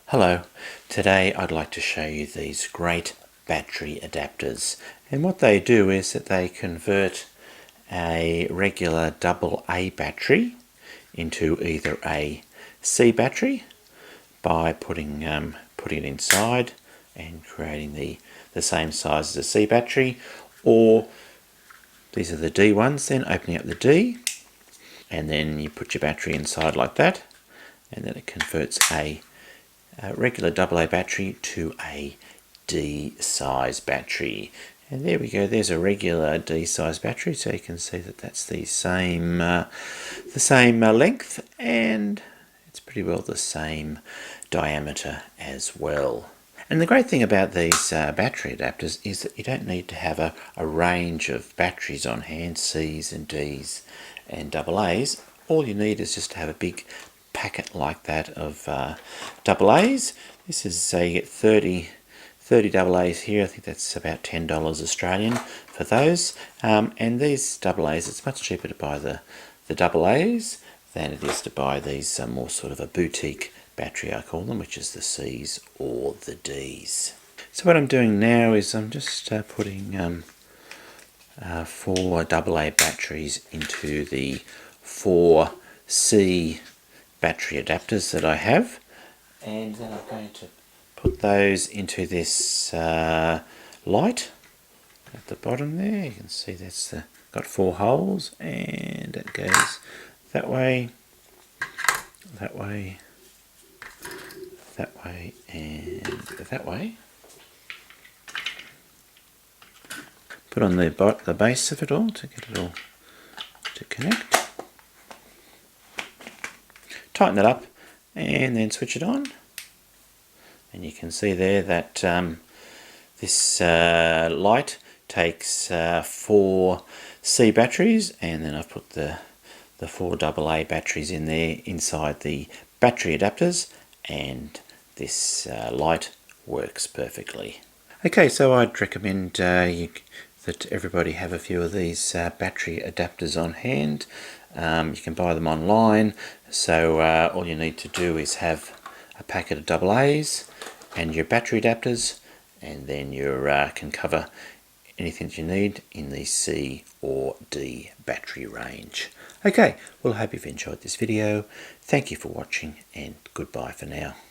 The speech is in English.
Hello, today I'd like to show you these great battery adapters, and what they do is that they convert a regular AA battery into either a C battery by putting it inside and creating the same size as a C battery, or these are the D ones, then opening up the D and then you put your battery inside like that, and then it converts a regular AA battery to a D size battery. And there we go, there's a regular D size battery, so you can see that that's the same length, and it's pretty well the same diameter as well. And the great thing about these battery adapters is that you don't need to have a range of batteries on hand, C's and D's and AA's. All you need is just to have a big packet like that of AA's. This is a 30 AA's here. I think that's about $10 Australian for those. And these AA's, it's much cheaper to buy the AA's than it is to buy these more sort of a boutique battery, I call them, which is the C's or the D's. So what I'm doing now is I'm just putting 4 AA batteries into the 4 C battery adapters that I have, and then I'm going to put those into this light at the bottom there. You can see that's got 4 holes, and it goes that way, that way, that way, and that way. Put on the base of it all to get it all to connect. Tighten it up and then switch it on, and you can see there that this light takes 4 C batteries, and then I've put the 4 AA batteries in there inside the battery adapters, and this light works perfectly. Okay, so I'd recommend that everybody have a few of these battery adapters on hand. You can buy them online, so all you need to do is have a packet of AA's and your battery adapters, and then you can cover anything that you need in the C or D battery range. Okay, well, I hope you've enjoyed this video. Thank you for watching, and goodbye for now.